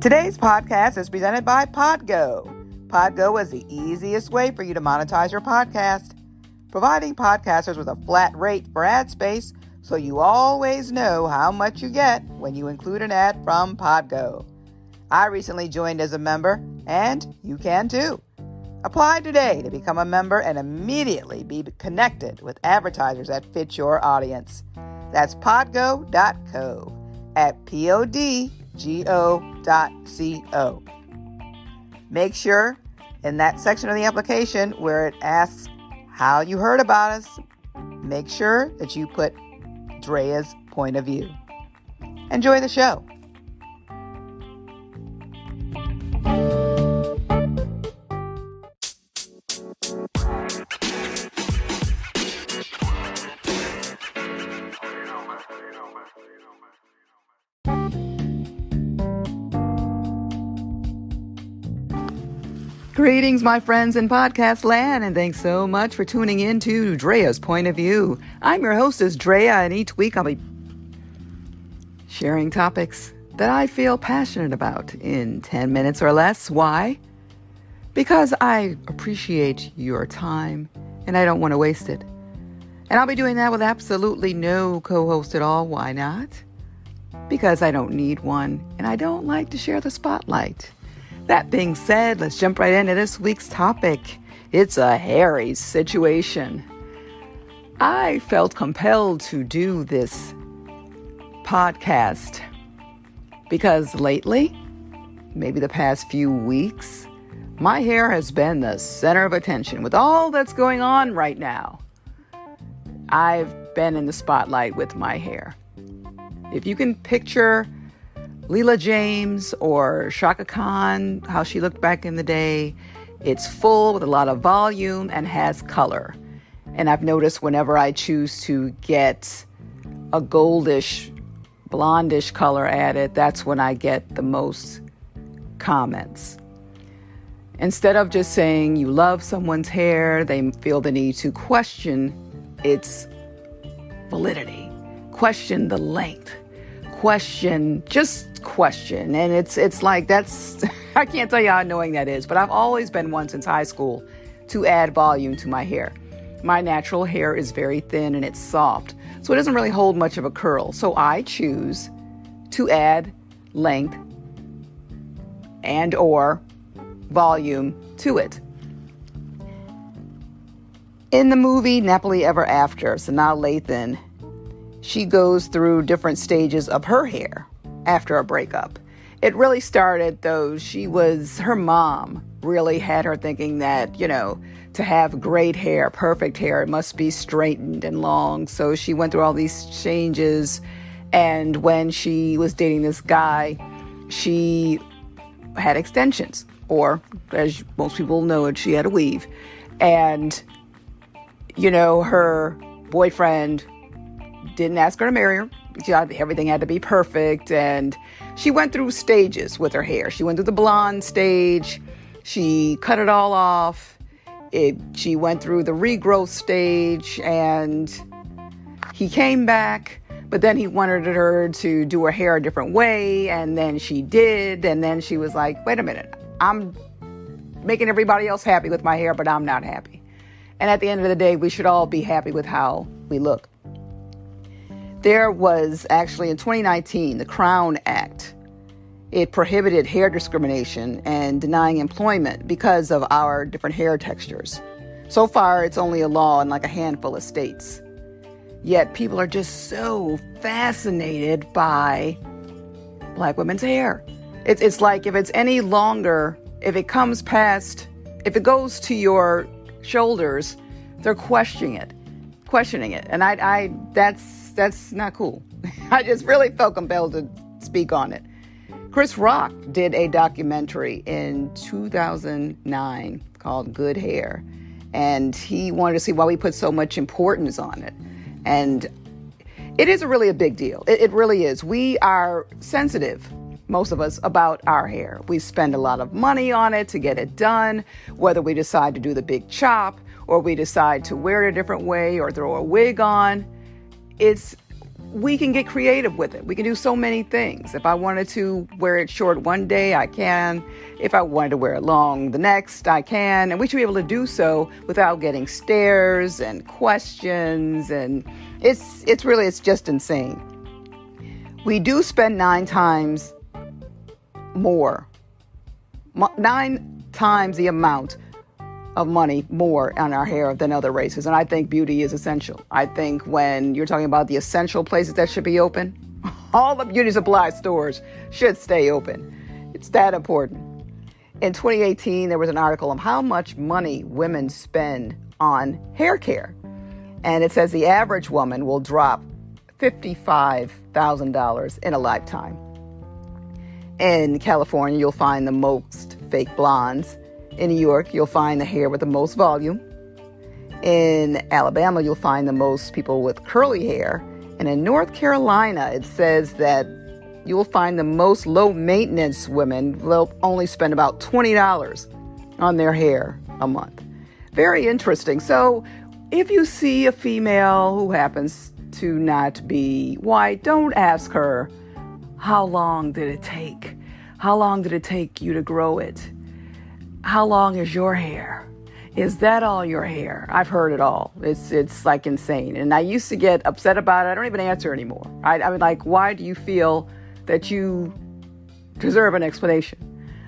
Today's podcast is presented by Podgo. Podgo is the easiest way for you to monetize your podcast, providing podcasters with a flat rate for ad space so you always know how much you get when you include an ad from Podgo. I recently joined as a member, and you can too. Apply today to become a member and immediately be connected with advertisers that fit your audience. That's podgo.co at podgo.co. Make sure in that section of the application where it asks how you heard about us, make sure that you put Drea's point of view. Enjoy the show. Greetings, my friends in podcast land, and thanks so much for tuning in to Drea's Point of View. I'm your hostess, Drea, and each week I'll be sharing topics that I feel passionate about in 10 minutes or less. Why? Because I appreciate your time, and I don't want to waste it. And I'll be doing that with absolutely no co-host at all. Why not? Because I don't need one, and I don't like to share the spotlight. That being said, let's jump right into this week's topic. It's a hairy situation. I felt compelled to do this podcast because lately, maybe the past few weeks, my hair has been the center of attention with all that's going on right now. I've been in the spotlight with my hair. If you can picture Leela James or Shaka Khan, how she looked back in the day, it's full with a lot of volume and has color. And I've noticed whenever I choose to get a goldish, blondish color added, that's when I get the most comments. Instead of just saying you love someone's hair, they feel the need to question its validity, question the length, question. And it's like, that's, I can't tell you how annoying that is, but I've always been one since high school to add volume to my hair. My natural hair is very thin and it's soft, so it doesn't really hold much of a curl. So I choose to add length and or volume to it. In the movie Nappily Ever After, Sanaa Lathan, she goes through different stages of her hair after a breakup. It really started, though, her mom really had her thinking that, to have great hair, perfect hair, it must be straightened and long. So she went through all these changes. And when she was dating this guy, she had extensions, or as most people know it, she had a weave. And, her boyfriend didn't ask her to marry her. Everything had to be perfect, and she went through stages with her hair. She went through the blonde stage. She cut it all off. She went through the regrowth stage, and he came back, but then he wanted her to do her hair a different way, and then she did, and then she was like, wait a minute, I'm making everybody else happy with my hair, but I'm not happy. And at the end of the day, we should all be happy with how we look. There was actually in 2019, the Crown Act. It prohibited hair discrimination and denying employment because of our different hair textures. So far, it's only a law in like a handful of states. Yet people are just so fascinated by Black women's hair. It's like if it's any longer, if it goes to your shoulders, they're questioning it. And that's not cool. I just really felt compelled to speak on it. Chris Rock did a documentary in 2009 called Good Hair, and he wanted to see why we put so much importance on it. And it is really a big deal. It really is. We are sensitive, most of us, about our hair. We spend a lot of money on it to get it done, whether we decide to do the big chop or we decide to wear it a different way or throw a wig on. we can get creative with it. We can do so many things. If I wanted to wear it short one day, I can. If I wanted to wear it long the next, I can. And we should be able to do so without getting stares and questions. And it's just insane. We do spend 9 times the amount of money more on our hair than other races. And I think beauty is essential. I think when you're talking about the essential places that should be open, all the beauty supply stores should stay open. It's that important. In 2018, there was an article on how much money women spend on hair care. And it says the average woman will drop $55,000 in a lifetime. In California, you'll find the most fake blondes. In New York, you'll find the hair with the most volume. In Alabama, you'll find the most people with curly hair. And in North Carolina, it says that you'll find the most low-maintenance women. They'll only spend about $20 on their hair a month. Very interesting. So if you see a female who happens to not be white, don't ask her, how long did it take? How long did it take you to grow it? How long is your hair? Is that all your hair? I've heard it all. It's like insane. And I used to get upset about it. I don't even answer anymore. I mean, like, why do you feel that you deserve an explanation?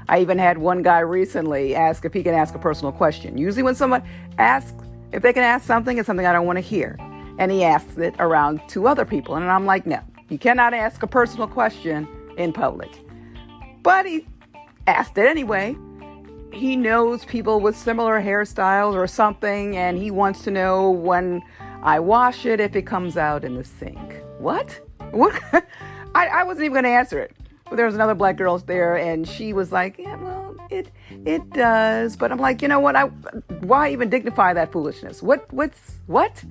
I even had one guy recently ask if he can ask a personal question. Usually when someone asks if they can ask something, it's something I don't want to hear. And he asks it around 2 other people. And I'm like, no, you cannot ask a personal question in public. But he asked it anyway. He knows people with similar hairstyles or something, and he wants to know when I wash it if it comes out in the sink. What? I wasn't even going to answer it. But there was another black girl there, and she was like, yeah, well, it does. But I'm like, you know what? Why even dignify that foolishness? What?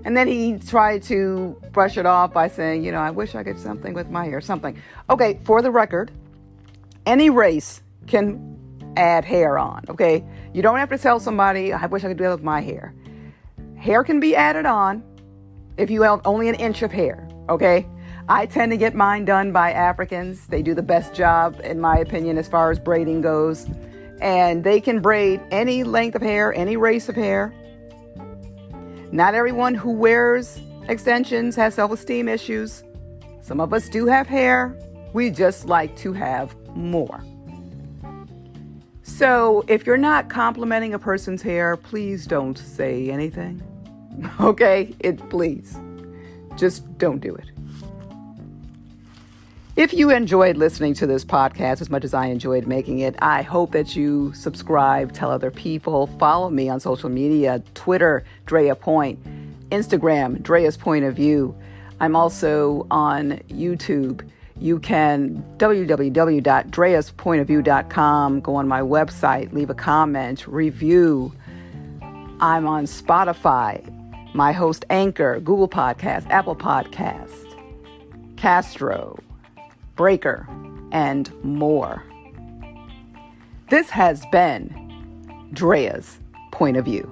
And then he tried to brush it off by saying, you know, I wish I could something with my hair, something. Okay, for the record, any race can add hair on, okay? You don't have to tell somebody, I wish I could do that with my hair. Hair can be added on if you have only an inch of hair, okay? I tend to get mine done by Africans. They do the best job, in my opinion, as far as braiding goes. And they can braid any length of hair, any race of hair. Not everyone who wears extensions has self-esteem issues. Some of us do have hair. We just like to have more. So if you're not complimenting a person's hair, please don't say anything. Okay? Please. Just don't do it. If you enjoyed listening to this podcast as much as I enjoyed making it, I hope that you subscribe, tell other people, follow me on social media, Twitter, Drea Point, Instagram, Drea's Point of View. I'm also on YouTube. You can www.dreaspointofview.com, go on my website, leave a comment, review. I'm on Spotify, my host Anchor, Google Podcast, Apple Podcast, Castro, Breaker, and more. This has been Drea's Point of View.